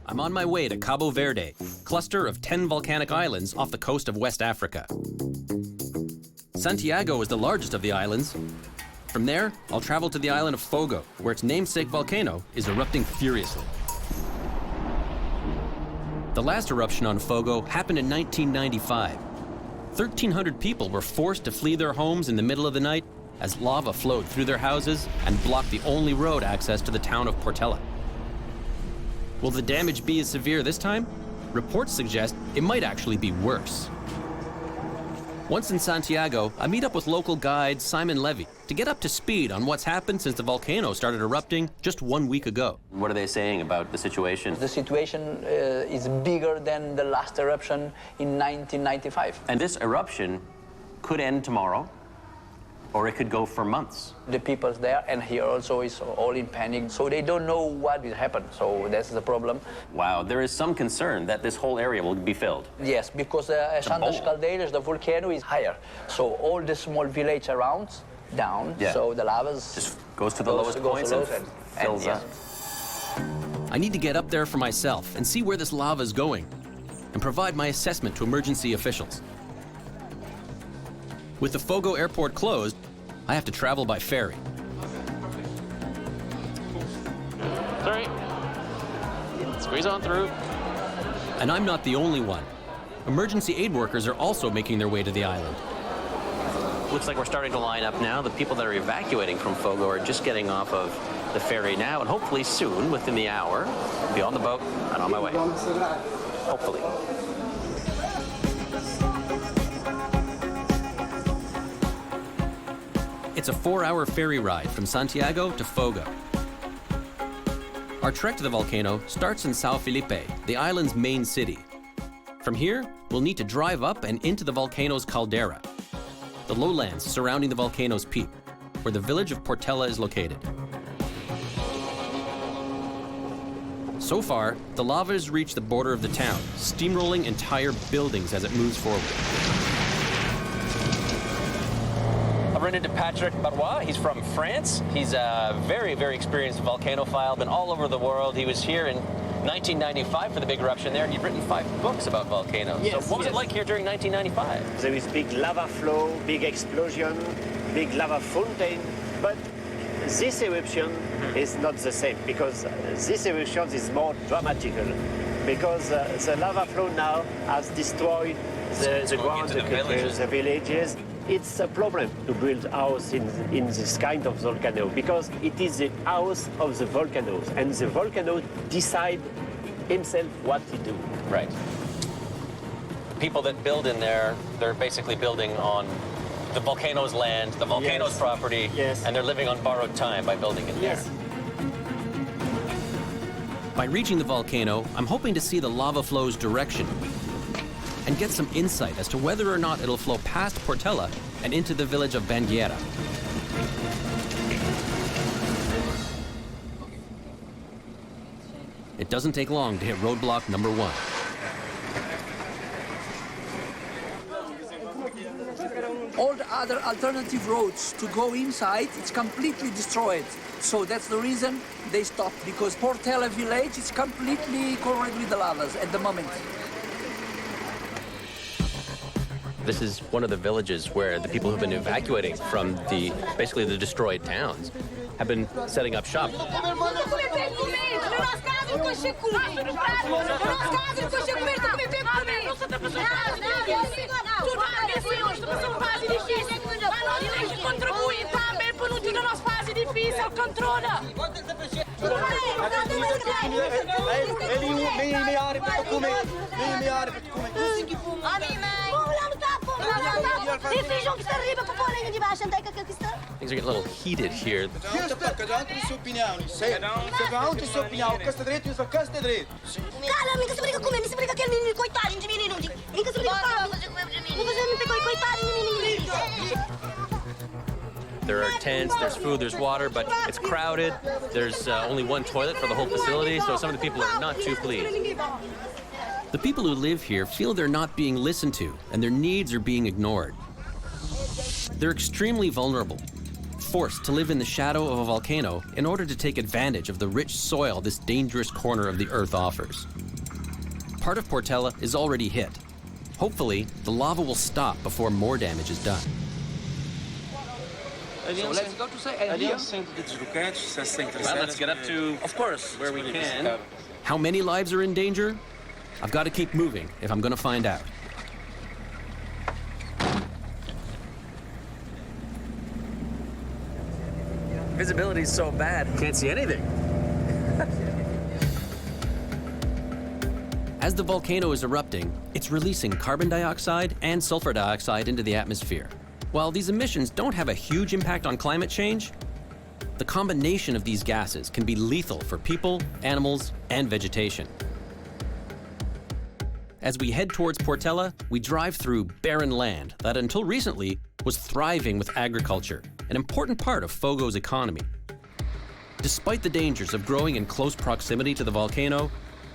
I'm on my way to Cabo Verde, cluster of 10 volcanic islands off the coast of West Africa. Santiago is the largest of the islands. From there, I'll travel to the island of Fogo, where its namesake volcano is erupting furiously. The last eruption on Fogo happened in 1995. 1,300 people were forced to flee their homes in the middle of the night as lava flowed through their houses and blocked the only road access to the town of Portela. Will the damage be as severe this time? Reports suggest it might actually be worse. Once in Santiago, I meet up with local guide Simon Levy to get up to speed on what's happened since the volcano started erupting just 1 week ago. What are they saying about the situation? The situation is bigger than the last eruption in 1995. And this eruption could end tomorrow, or it could go for months. The people there and here also is all in panic, so they don't know what will happen, so that's the problem. Wow, there is some concern that this whole area will be filled. Yes, because Santas Caldeiras, the volcano is higher, so all the small village around, down, so the lava just goes to the lowest points and fills up. I need to get up there for myself and see where this lava is going and provide my assessment to emergency officials. With the Fogo airport closed, I have to travel by ferry. Sorry. Squeeze on through. And I'm not the only one. Emergency aid workers are also making their way to the island. Looks like we're starting to line up now. The people that are evacuating from Fogo are just getting off of the ferry now, and hopefully soon, within the hour, I'll be on the boat and on my way. Hopefully. It's a 4-hour ferry ride from Santiago to Fogo. Our trek to the volcano starts in São Felipe, the island's main city. From here, we'll need to drive up and into the volcano's caldera, the lowlands surrounding the volcano's peak, where the village of Portela is located. So far, the lava has reached the border of the town, steamrolling entire buildings as it moves forward. I've run into Patrick Barois. He's from France. He's a very, very experienced volcanophile, been all over the world. He was here in 1995 for the big eruption there, and he'd written 5 books about volcanoes. Yes, so what was it like here during 1995? There is big lava flow, big explosion, big lava fountain, but this eruption is not the same, because this eruption is more dramatical, because the lava flow now has destroyed the ground, the villages. It's a problem to build a house in this kind of volcano, because it is the house of the volcanoes, and the volcano decide himself what to do. Right. People that build in there, they're basically building on the volcano's land, the volcano's property, and they're living on borrowed time by building in there. By reaching the volcano, I'm hoping to see the lava flow's direction and get some insight as to whether or not it'll flow past Portela and into the village of Banguera. It doesn't take long to hit roadblock number 1. All the other alternative roads to go inside, it's completely destroyed. So that's the reason they stopped, because Portela village is completely covered with the lavas at the moment. This is one of the villages where the people who've been evacuating from basically the destroyed towns have been setting up shop. Things are getting a little heated here. There are tents, there's food, there's water, but it's crowded. There's only one toilet for the whole facility, so some of the people are not too pleased. The people who live here feel they're not being listened to and their needs are being ignored. They're extremely vulnerable. forced to live in the shadow of a volcano in order to take advantage of the rich soil this dangerous corner of the Earth offers. Part of Portela is already hit. Hopefully, the lava will stop before more damage is done. So let's go to say, and here. Well, let's get up to, of course, where we can. How many lives are in danger? I've got to keep moving if I'm going to find out. Visibility is so bad, can't see anything. As the volcano is erupting, it's releasing carbon dioxide and sulfur dioxide into the atmosphere. While these emissions don't have a huge impact on climate change, the combination of these gases can be lethal for people, animals, and vegetation. As we head towards Portela, we drive through barren land that until recently was thriving with agriculture, an important part of Fogo's economy. Despite the dangers of growing in close proximity to the volcano,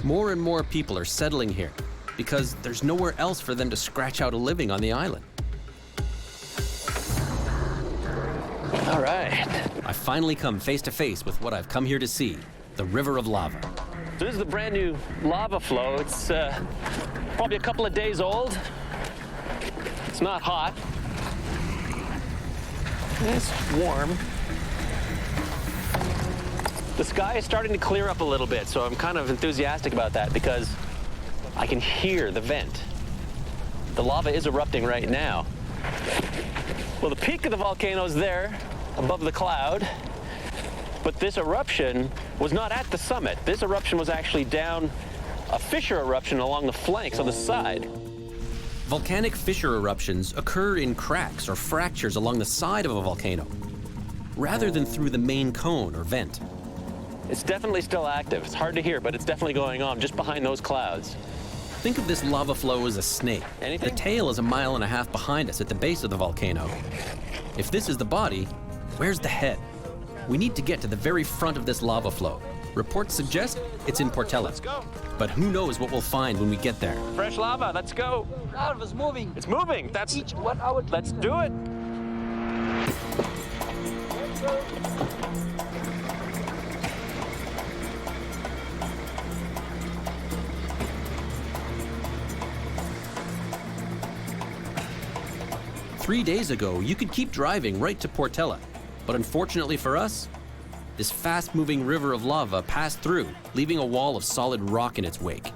more and more people are settling here because there's nowhere else for them to scratch out a living on the island. All right. I finally come face to face with what I've come here to see, the river of lava. So this is the brand new lava flow. It's probably a couple of days old. It's not hot. It's warm. The sky is starting to clear up a little bit, so I'm kind of enthusiastic about that because I can hear the vent. The lava is erupting right now. Well, the peak of the volcano is there, above the cloud, but this eruption was not at the summit. This eruption was actually down a fissure eruption along the flanks on the side. Volcanic fissure eruptions occur in cracks or fractures along the side of a volcano, rather than through the main cone or vent. It's definitely still active. It's hard to hear, but it's definitely going on just behind those clouds. Think of this lava flow as a snake. Anything? The tail is 1.5 miles behind us at the base of the volcano. If this is the body, where's the head? We need to get to the very front of this lava flow. Reports suggest it's in Portela. Let's go. But who knows what we'll find when we get there. Fresh lava, let's go. Lava's moving. It's moving. That's Each 1 hour. Let's do it. Three days ago, you could keep driving right to Portela. But unfortunately for us, this fast-moving river of lava passed through, leaving a wall of solid rock in its wake.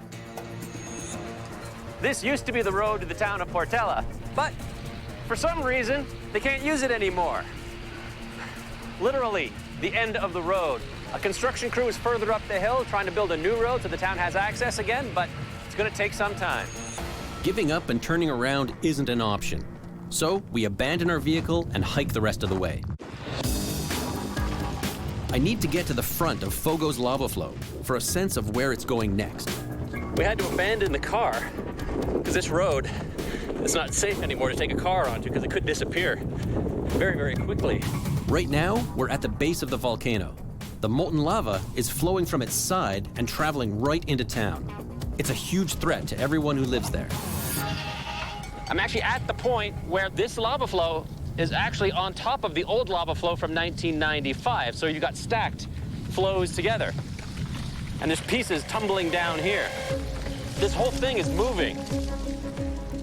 This used to be the road to the town of Portela, but for some reason, they can't use it anymore. Literally, the end of the road. A construction crew is further up the hill trying to build a new road so the town has access again, but it's going to take some time. Giving up and turning around isn't an option. So we abandon our vehicle and hike the rest of the way. I need to get to the front of Fogo's lava flow for a sense of where it's going next. We had to abandon the car because this road is not safe anymore to take a car onto because it could disappear very, very quickly. Right now, we're at the base of the volcano. The molten lava is flowing from its side and traveling right into town. It's a huge threat to everyone who lives there. I'm actually at the point where this lava flow is actually on top of the old lava flow from 1995. So you got stacked flows together. And there's pieces tumbling down here. This whole thing is moving.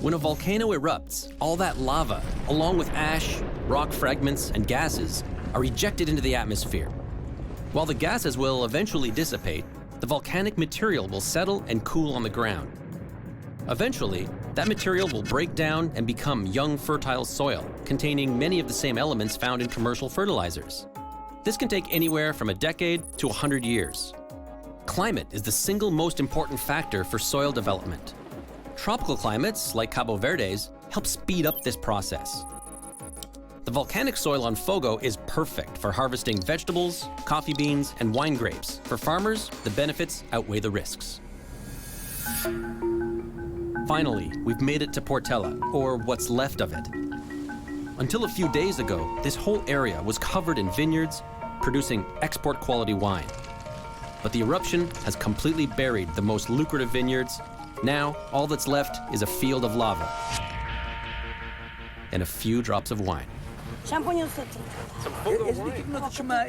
When a volcano erupts, all that lava, along with ash, rock fragments, and gases, are ejected into the atmosphere. While the gases will eventually dissipate, the volcanic material will settle and cool on the ground. Eventually, that material will break down and become young, fertile soil, containing many of the same elements found in commercial fertilizers. This can take anywhere from a decade to 100 years. Climate is the single most important factor for soil development. Tropical climates, like Cabo Verde's, help speed up this process. The volcanic soil on Fogo is perfect for harvesting vegetables, coffee beans, and wine grapes. For farmers, the benefits outweigh the risks. Finally, we've made it to Portela, or what's left of it. Until a few days ago, this whole area was covered in vineyards, producing export-quality wine. But the eruption has completely buried the most lucrative vineyards. Now, all that's left is a field of lava and a few drops of wine. Шампунь сутки. Some Fogo Esse wine. líquido não se chama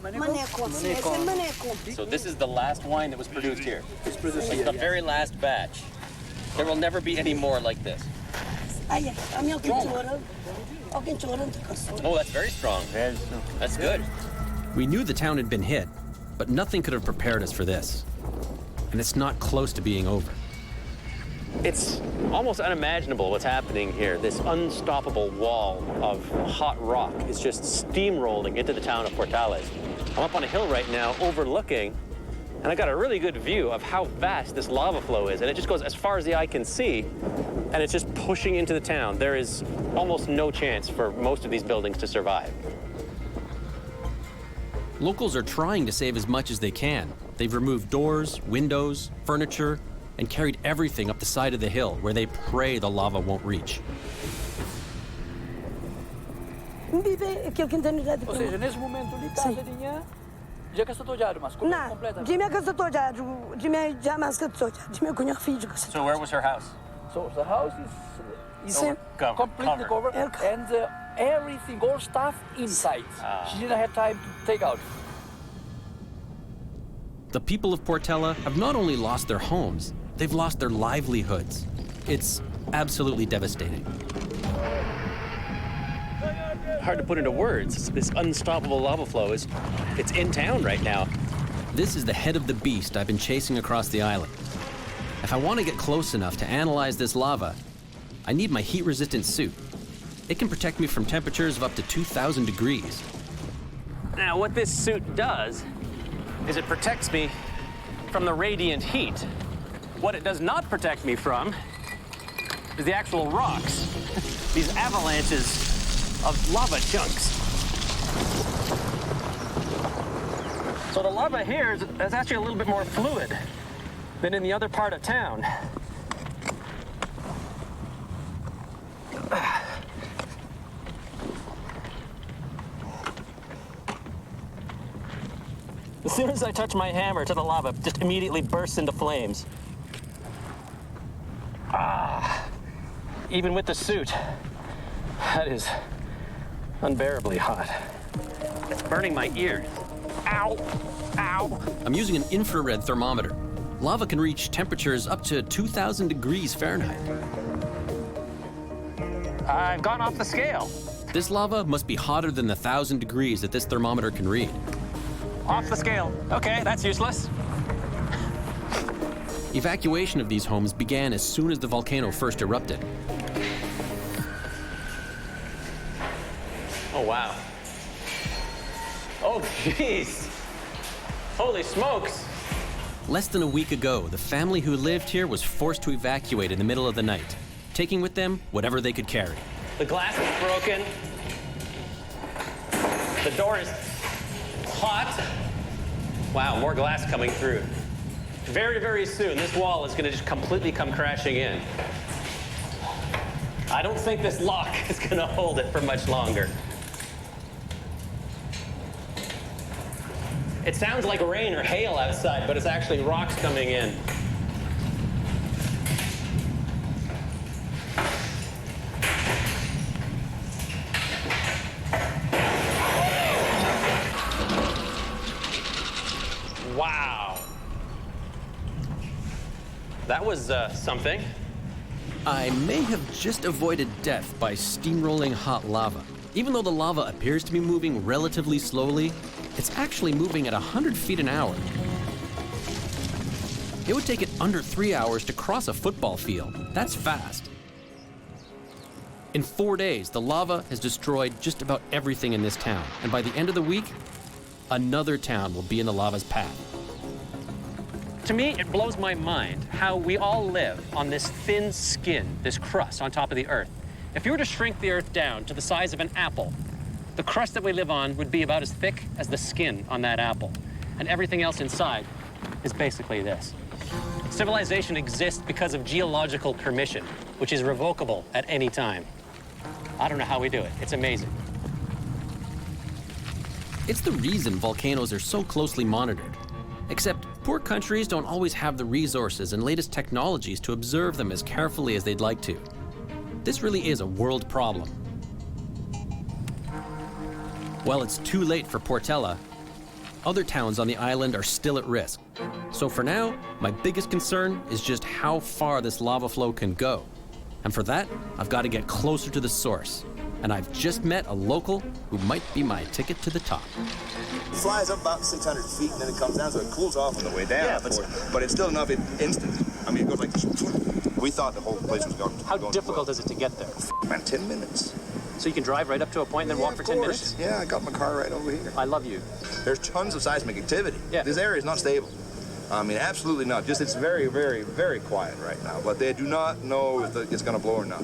Maneco. Esse é maneco. So this is the last wine that was produced here. It's produced It's here, the yeah. very last batch. There will never be any more like this. Ai, a minha cultura. Alguém chorando de canção. Oh, that's very strong. That's good. We knew the town had been hit, but nothing could have prepared us for this. And it's not close to being over. It's almost unimaginable what's happening here. This unstoppable wall of hot rock is just steamrolling into the town of Portela. I'm up on a hill right now overlooking, and I got a really good view of how vast this lava flow is. And it just goes as far as the eye can see, and it's just pushing into the town. There is almost no chance for most of these buildings to survive. Locals are trying to save as much as they can. They've removed doors, windows, furniture, and carried everything up the side of the hill where they pray the lava won't reach. Vive aquilo que tem de Ou seja, nesse momento ali, casadinha, já gastou todo o mas Não, completa. de minha casa toda, de minha jamais que toda, de minha cunha filho que So where was her house? So the house is Sim. completely covered, and everything, all stuff inside. She didn't have time to take out. The people of Portela have not only lost their homes, they've lost their livelihoods. It's absolutely devastating. Hard to put into words. This unstoppable lava flow it's in town right now. This is the head of the beast I've been chasing across the island. If I want to get close enough to analyze this lava, I need my heat-resistant suit. It can protect me from temperatures of up to 2,000 degrees. Now, what this suit does is it protects me from the radiant heat. What it does not protect me from is the actual rocks, these avalanches of lava chunks. So the lava here is actually a little bit more fluid than in the other part of town. As soon as I touch my hammer to the lava, it just immediately bursts into flames. Even with the suit, that is unbearably hot. It's burning my ears. Ow! Ow! I'm using an infrared thermometer. Lava can reach temperatures up to 2,000 degrees Fahrenheit. I've gone off the scale. This lava must be hotter than the 1,000 degrees that this thermometer can read. Off the scale. Okay, that's useless. Evacuation of these homes began as soon as the volcano first erupted. Oh, wow. Oh, jeez. Holy smokes. Less than a week ago, the family who lived here was forced to evacuate in the middle of the night, taking with them whatever they could carry. The glass is broken. The door is hot. Wow, more glass coming through. Very, very soon, this wall is gonna just completely come crashing in. I don't think this lock is gonna hold it for much longer. It sounds like rain or hail outside, but it's actually rocks coming in. Wow. That was something. I may have just avoided death by steamrolling hot lava. Even though the lava appears to be moving relatively slowly, it's actually moving at 100 feet an hour. It would take it under 3 hours to cross a football field. That's fast. In 4 days, the lava has destroyed just about everything in this town. And by the end of the week, another town will be in the lava's path. To me, it blows my mind how we all live on this thin skin, this crust on top of the Earth. If you were to shrink the Earth down to the size of an apple, the crust that we live on would be about as thick as the skin on that apple. And everything else inside is basically this. Civilization exists because of geological permission, which is revocable at any time. I don't know how we do it. It's amazing. It's the reason volcanoes are so closely monitored. Except poor countries don't always have the resources and latest technologies to observe them as carefully as they'd like to. This really is a world problem. While it's too late for Portela, other towns on the island are still at risk. So for now, my biggest concern is just how far this lava flow can go. And for that, I've got to get closer to the source. And I've just met a local who might be my ticket to the top. It flies up about 600 feet and then it comes down, so it cools off on the way down. Yeah, but it's still enough instant. I mean, it goes like this. We thought the whole place was going. How difficult is it to get there? Man, 10 minutes. So you can drive right up to a point and then walk for 10 minutes? Yeah, I got my car right over here. I love you. There's tons of seismic activity. Yeah. This area is not stable. I mean, absolutely not. Just it's very, very, very quiet right now. But they do not know if it's going to blow or not.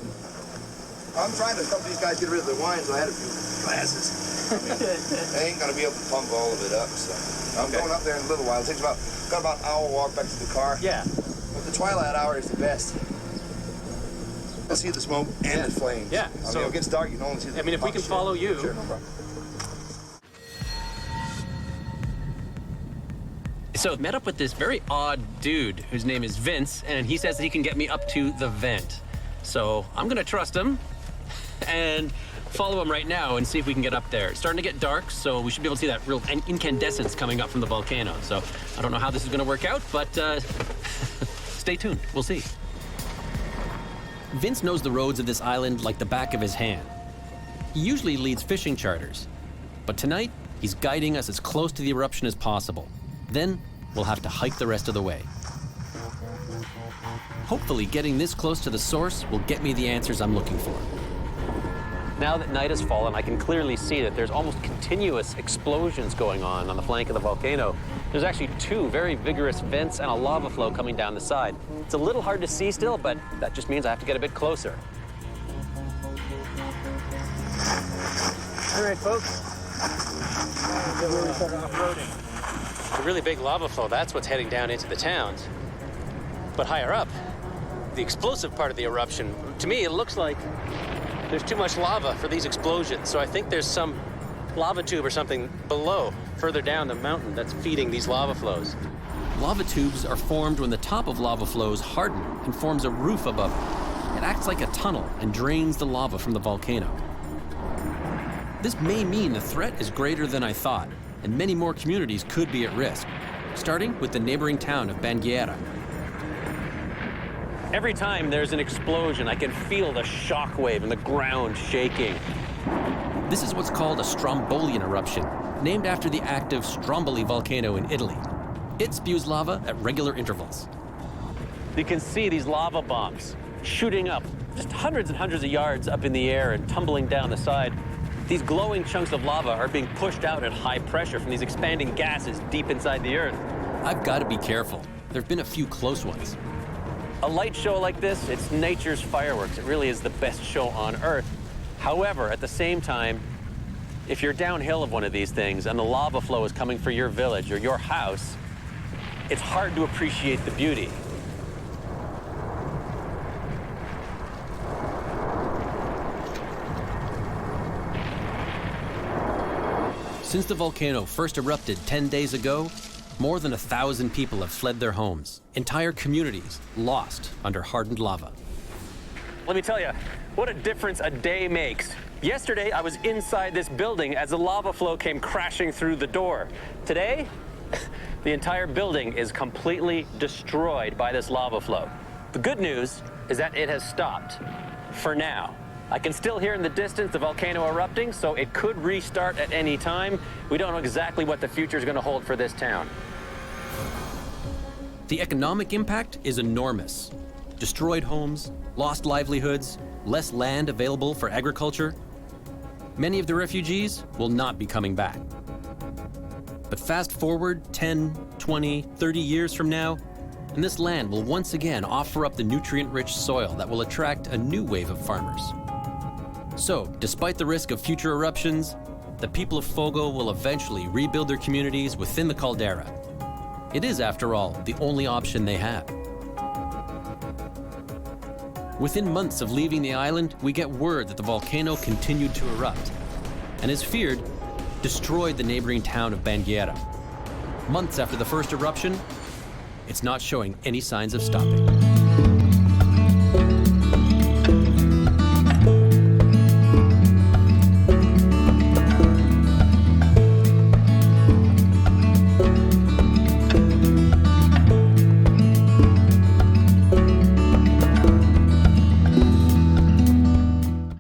I'm trying to help these guys get rid of their wine, so I had a few glasses. I mean, they ain't going to be able to pump all of it up, so I'm going up there in a little while. It takes got about an hour walk back to the car. Yeah. But the twilight hour is the best. You'll see the smoke and the flames. Yeah. I mean, it gets dark, you can only see the I mean, if we can shit. follow you. Sure, no problem. So I met up with this very odd dude whose name is Vince, and he says that he can get me up to the vent. So I'm gonna trust him and follow him right now and see if we can get up there. It's starting to get dark, so we should be able to see that real incandescence coming up from the volcano. So I don't know how this is gonna work out, but stay tuned, we'll see. Vince knows the roads of this island like the back of his hand. He usually leads fishing charters, but tonight he's guiding us as close to the eruption as possible. Then we'll have to hike the rest of the way. Hopefully getting this close to the source will get me the answers I'm looking for. Now that night has fallen, I can clearly see that there's almost continuous explosions going on the flank of the volcano. There's actually two very vigorous vents and a lava flow coming down the side. It's a little hard to see still, but that just means I have to get a bit closer. All right, folks. The really big lava flow, that's what's heading down into the towns. But higher up, the explosive part of the eruption, to me, it looks like there's too much lava for these explosions. So I think there's some lava tube or something below, further down the mountain, that's feeding these lava flows. Lava tubes are formed when the top of lava flows harden and forms a roof above it. It acts like a tunnel and drains the lava from the volcano. This may mean the threat is greater than I thought, and many more communities could be at risk, starting with the neighboring town of Banguera. Every time there's an explosion, I can feel the shock wave and the ground shaking. This is what's called a strombolian eruption, named after the active Stromboli volcano in Italy. It spews lava at regular intervals. You can see these lava bombs shooting up, just hundreds and hundreds of yards up in the air and tumbling down the side. These glowing chunks of lava are being pushed out at high pressure from these expanding gases deep inside the earth. I've got to be careful. There have been a few close ones. A light show like this, it's nature's fireworks. It really is the best show on Earth. However, at the same time, if you're downhill of one of these things and the lava flow is coming for your village or your house, it's hard to appreciate the beauty. Since the volcano first erupted 10 days ago, more than 1,000 people have fled their homes. Entire communities lost under hardened lava. Let me tell you, what a difference a day makes. Yesterday, I was inside this building as the lava flow came crashing through the door. Today, the entire building is completely destroyed by this lava flow. The good news is that it has stopped, for now. I can still hear in the distance the volcano erupting, so it could restart at any time. We don't know exactly what the future is going to hold for this town. The economic impact is enormous. Destroyed homes, lost livelihoods, less land available for agriculture. Many of the refugees will not be coming back. But fast forward 10, 20, 30 years from now, and this land will once again offer up the nutrient-rich soil that will attract a new wave of farmers. So, despite the risk of future eruptions, the people of Fogo will eventually rebuild their communities within the caldera. It is, after all, the only option they have. Within months of leaving the island, we get word that the volcano continued to erupt, and as feared, destroyed the neighboring town of Banguera. Months after the first eruption, it's not showing any signs of stopping.